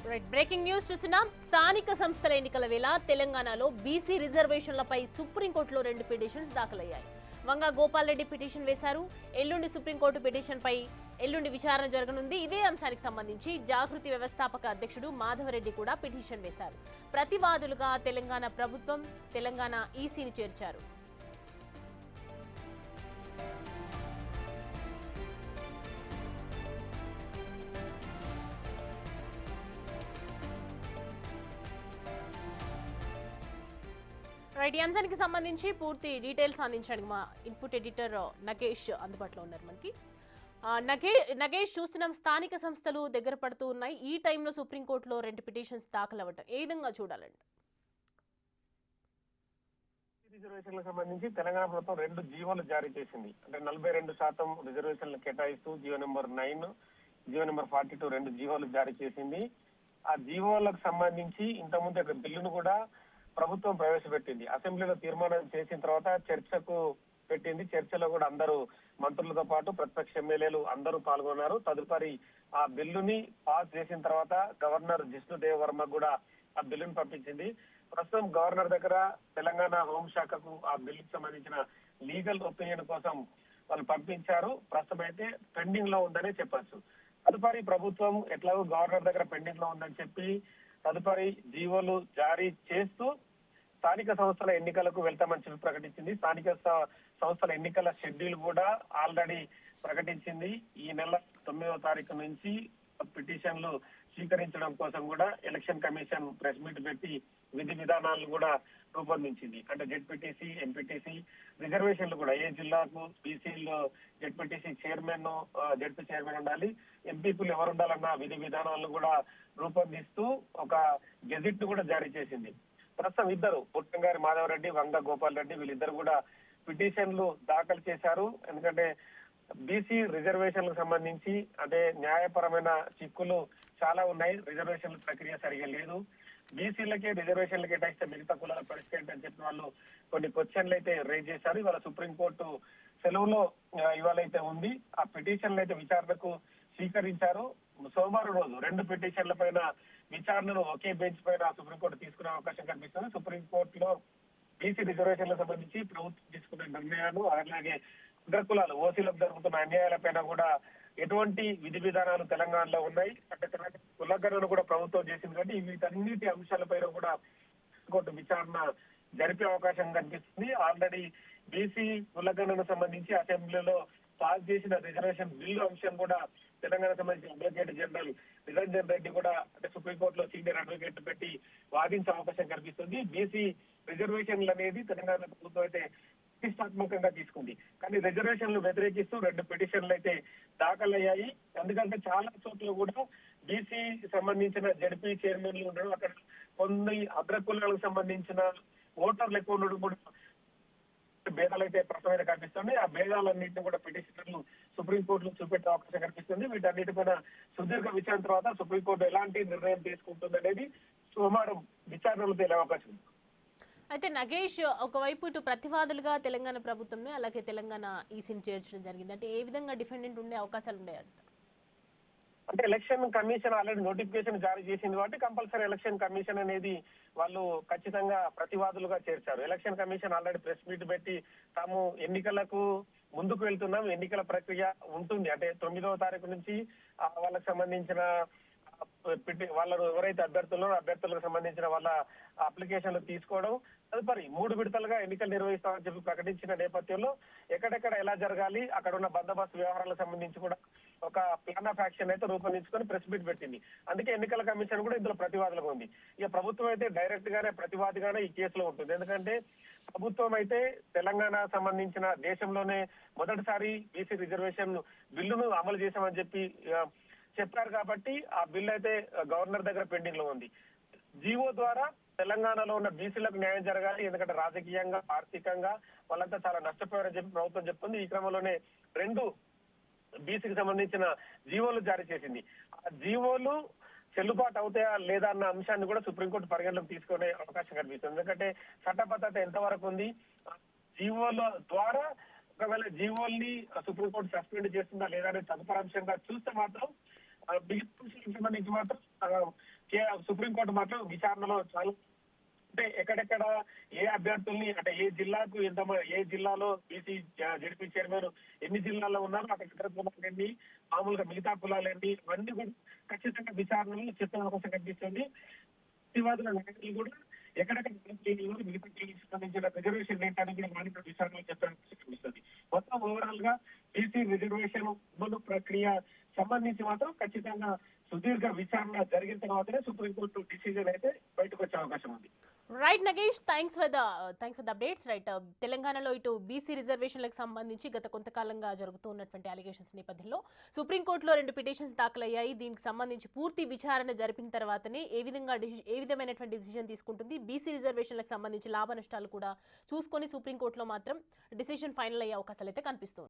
Right breaking news చూస్తున్నాం. స్థానిక సంస్థల ఎన్నికల వేళ తెలంగాణలో బీసీ రిజర్వేషన్లపై సుప్రీంకోర్టులో 2 పిటిషన్స్ దాఖలయ్యాయి. వంగ గోపాల్ రెడ్డి పిటిషన్ వేశారు. ఎల్లుండి సుప్రీంకోర్టు పిటిషన్పై ఎల్లుండి విచారణ జరగనుంది. ఇదే అంశానికి సంబంధించి జాగృతి వ్యవస్థాపక అధ్యక్షుడు మాధవరెడ్డి కూడా పిటిషన్ వేశారు. ప్రతివాదులుగా తెలంగాణ ప్రభుత్వం, తెలంగాణ ఈసీని చేర్చారు. రైట్, ఈ అంశానికి సంబంధించి పూర్తి డీటెయిల్స్ అందించడానికి మా ఇన్పుట్ ఎడిటర్ నగేష్ అందుబాటులో ఉన్నారు మనకి. నగేష్, చూస్తున్నాం స్థానిక సంస్థలు దగ్గర పడుతూ ఉన్నాయి. ఈ టైంలో సుప్రీంకోర్టులో 2 పిటిషన్స్ దాఖలు అవ్వటం ఏ విధంగా చూడాలండి? రిజర్వేషన్లకు సంబంధించి తెలంగాణ ప్రభుత్వం 2 జీవోలు జారీ చేసింది. అంటే 42% రిజర్వేషన్లు కేటాయిస్తూ జీవో నెంబర్ 9, జీవో నెంబర్ 42 2 జీవోలు జారీ చేసింది. ఆ జీవోలకు సంబంధించి ఇంతకుముందు ఒక బిల్లును కూడా ప్రభుత్వం ప్రవేశపెట్టింది. అసెంబ్లీలో తీర్మానం చేసిన తర్వాత చర్చకు పెట్టింది. చర్చలో కూడా అందరూ మంత్రులతో పాటు ప్రతిపక్ష ఎమ్మెల్యేలు అందరూ పాల్గొన్నారు. తదుపరి ఆ బిల్లుని పాస్ చేసిన తర్వాత గవర్నర్ జిష్ణుదేవ్ వర్మ కూడా ఆ బిల్లును పంపించింది. ప్రస్తుతం గవర్నర్ దగ్గర తెలంగాణ హోంశాఖకు ఆ బిల్లుకు సంబంధించిన లీగల్ ఒపీనియన్ కోసం వాళ్ళు పంపించారు. ప్రస్తుతం అయితే పెండింగ్ లో ఉందనే చెప్పొచ్చు. తదుపరి ప్రభుత్వం ఎట్లాగో గవర్నర్ దగ్గర పెండింగ్ లో ఉందని చెప్పి తదుపరి జీవోలు జారీ చేస్తూ స్థానిక సంస్థల ఎన్నికలకు వెళ్తామని చెప్పి ప్రకటించింది. స్థానిక సంస్థల ఎన్నికల షెడ్యూల్ కూడా ఆల్రెడీ ప్రకటించింది. ఈ నెల 9వ తారీఖు నుంచి పిటిషన్లు స్వీకరించడం కోసం కూడా ఎలక్షన్ కమిషన్ ప్రెస్ మీట్ పెట్టి విధి విధానాలను కూడా రూపొందించింది. అంటే జెడ్పీటీసీ, ఎంపీటీసీ రిజర్వేషన్లు కూడా ఏ జిల్లాకు బీసీలో జెడ్పీటీసీ చైర్మన్, జెడ్పీ చైర్మన్ ఉండాలి, ఎంపీలు ఎవరు ఉండాలన్న విధి విధానాలను కూడా రూపొందిస్తూ ఒక గెజిట్ ను కూడా జారీ చేసింది. ప్రస్తుతం ఇద్దరు పుట్టంగారి మాధవరెడ్డి, వంగ గోపాల్ రెడ్డి వీళ్ళిద్దరు కూడా పిటిషన్లు దాఖలు చేశారు. ఎందుకంటే బీసీ రిజర్వేషన్లకు సంబంధించి అంటే న్యాయపరమైన చిక్కులు చాలా ఉన్నాయి. రిజర్వేషన్ల ప్రక్రియ సరిగా లేదు. బీసీలకే రిజర్వేషన్లు కేటాయిస్తే మిగతా కులాల పరిస్థితి ఏంటని చెప్పిన వాళ్ళు కొన్ని క్వశ్చన్లు అయితే రేజ్ చేశారు. ఇవాళ సుప్రీంకోర్టు సెలవులో ఇవాళ అయితే ఉంది. ఆ పిటిషన్లు అయితే విచారణకు స్వీకరించారు. సోమవారం రోజు 2 పిటిషన్ల పైన విచారణను ఒకే బెంచ్ పైన సుప్రీంకోర్టు తీసుకునే అవకాశం కనిపిస్తుంది. సుప్రీంకోర్టులో బీసీ రిజర్వేషన్లకు సంబంధించి ప్రభుత్వం తీసుకునే నిర్ణయాలు, అలాగే అగ్రకులాలు ఓసీలకు జరుగుతున్న అన్యాయాలపైన కూడా ఎటువంటి విధి విధానాలు తెలంగాణలో ఉన్నాయి అంటే కులగణను కూడా ప్రభుత్వం చేసింది కాబట్టి వీటన్నిటి అంశాలపైన కూడా కోర్టు విచారణ జరిపే అవకాశం కనిపిస్తుంది. ఆల్రెడీ బీసీ కులగణను సంబంధించి అసెంబ్లీలో పాస్ చేసిన రిజర్వేషన్ బిల్లు అంశం కూడా తెలంగాణ సంబంధించిన అడ్వకేట్ జనరల్ నిరంజన్ రెడ్డి కూడా అంటే సుప్రీంకోర్టులో సీనియర్ అడ్వకేట్ పెట్టి వాదించే అవకాశం కనిపిస్తుంది. బీసీ రిజర్వేషన్లు అనేది తెలంగాణ ప్రభుత్వం అయితే ప్రతిష్టాత్మకంగా తీసుకుంది. కానీ రిజర్వేషన్లు వ్యతిరేకిస్తూ 2 పిటిషన్లు అయితే దాఖలయ్యాయి. ఎందుకంటే చాలా చోట్ల కూడా బీసీ సంబంధించిన జడ్పీ చైర్మన్లు ఉండడం, అక్కడ కొన్ని అగ్రకులాలకు సంబంధించిన ఓటర్లు ఎక్కువ ఉండడం కూడా భేదాలు అయితే ప్రస్తుతమైన కనిపిస్తున్నాయి. ఆ భేదాలన్నింటినీ కూడా పిటిషనర్లు సుప్రీంకోర్టులో చూపెట్టే అవకాశం కనిపిస్తుంది. వీటన్నిటిపైన సుదీర్ఘ విచారణ తర్వాత సుప్రీంకోర్టు ఎలాంటి నిర్ణయం తీసుకుంటుంది అనేది సోమవారం విచారణలో తేలే అవకాశం ఉంది. అయితే నగేష్, ఒకవైపు ఇటు ప్రతివాదులుగా తెలంగాణ ప్రభుత్వంని అలాగే తెలంగాణ ఈసీని చేర్చడం జరిగింది. అంటే ఏ విధంగా డిఫెండెంట్ ఉండే అవకాశాలు ఉన్నాయంట? అంటే ఎలక్షన్ కమిషన్ ఆల్రెడీ నోటిఫికేషన్ జారీ చేసింది కాబట్టి కంపల్సరీ ఎలక్షన్ కమిషన్ అనేది వాళ్ళు ఖచ్చితంగా ప్రతివాదులుగా చేర్చారు. Election commission already press meet పెట్టి తాము ఎన్నికలకు ముందుకు వెళ్తున్నాం, ఎన్నికల ప్రక్రియ ఉంటుంది అంటే 9వ తారీఖు నుంచి వాళ్ళకి సంబంధించిన వాళ్ళు ఎవరైతే అభ్యర్థులకు సంబంధించిన వాళ్ళ అప్లికేషన్లు తీసుకోవడం, తదుపరి 3 విడతలుగా ఎన్నికలు నిర్వహిస్తామని చెప్పి ప్రకటించిన నేపథ్యంలో ఎక్కడెక్కడ ఎలా జరగాలి, అక్కడ ఉన్న బందోబస్తు వ్యవహారాలకు సంబంధించి కూడా ఒక ప్లాన్ ఆఫ్ యాక్షన్ అయితే రూపొందించుకొని ప్రెస్ మీట్ పెట్టింది. అందుకే ఎన్నికల కమిషన్ కూడా ఇందులో ప్రతివాదులుగా ఉంది. ఇక ప్రభుత్వం అయితే డైరెక్ట్ గానే ప్రతివాదిగానే ఈ కేసులో ఉంటుంది. ఎందుకంటే ప్రభుత్వం అయితే తెలంగాణ సంబంధించిన దేశంలోనే మొదటిసారి బీసీ రిజర్వేషన్ బిల్లును అమలు చేశామని చెప్పారు కాబట్టి ఆ బిల్లు అయితే గవర్నర్ దగ్గర పెండింగ్ లో ఉంది. జీవో ద్వారా తెలంగాణలో ఉన్న బీసీలకు న్యాయం జరగాలి. ఎందుకంటే రాజకీయంగా, ఆర్థికంగా వాళ్ళంతా చాలా నష్టపోయారని చెప్పి ప్రభుత్వం చెప్తుంది. ఈ క్రమంలోనే 2 బీసీకి సంబంధించిన జీవోలు జారీ చేసింది. ఆ జీవోలు చెల్లుబాటు అవుతాయా లేదా అన్న అంశాన్ని కూడా సుప్రీంకోర్టు పరిగణలోకి తీసుకునే అవకాశం కనిపిస్తుంది. ఎందుకంటే చట్టబద్ధత ఎంతవరకు ఉంది, జీవోల ద్వారా ఒకవేళ జీవోల్ని సుప్రీంకోర్టు సస్పెండ్ చేస్తుందా లేదా అనేది తదుపరి అంశంగా చూస్తే మాత్రం మిగతా విషయాలకు సంబంధించి మాత్రం సుప్రీంకోర్టు మాత్రం విచారణలో చాలా అంటే ఎక్కడెక్కడ ఏ అభ్యర్థుల్ని అంటే ఏ జిల్లాకు ఏ జిల్లాలో బీసీ జడ్పీ చైర్మన్ ఎన్ని జిల్లాల్లో ఉన్నారో అక్కడ ఇతర కులాలన్నీ మామూలుగా మిగతా కులాలన్నీ అవన్నీ కూడా ఖచ్చితంగా విచారణలో చిత్తం అవకాశం కనిపిస్తుంది. ప్రతివాదుల నాయకులు కూడా ఎక్కడెక్కడ మిగతా కులాలకు సంబంధించిన రిజర్వేషన్ ఏంటని కూడా వాళ్ళ విచారణలో చెప్పడం కనిపిస్తుంది. మొత్తం ఓవరాల్ గా బీసీ రిజర్వేషన్ అమలు ప్రక్రియ సంబంధించి మాత్రం ఖచ్చితంగా సుదీర్ఘ విచారణ జరిగిన తర్వాతనే సుప్రీంకోర్టు డిసిజన్ అయితే బయటకు వచ్చే అవకాశం ఉంది. Right Nagesh, thanks for the updates. Right, తెలంగాణలో ఇటు బీసీ రిజర్వేషన్లకు సంబంధించి గత కొంతకాలంగా జరుగుతూ ఉన్నటువంటి అలిగేషన్స్ నేపథ్యంలో సుప్రీంకోర్టులో 2 పిటిషన్స్ దాఖలయ్యాయి. దీనికి సంబంధించి పూర్తి విచారణ జరిపిన తర్వాతనే ఏ విధమైనటువంటి డిసిజన్ తీసుకుంటుంది, బీసీ రిజర్వేషన్లకు సంబంధించి లాభ నష్టాలు కూడా చూసుకొని సుప్రీంకోర్టులో మాత్రం డిసిజన్ ఫైనల్ అయ్యే అవకాశాలు అయితే కనిపిస్తుంది.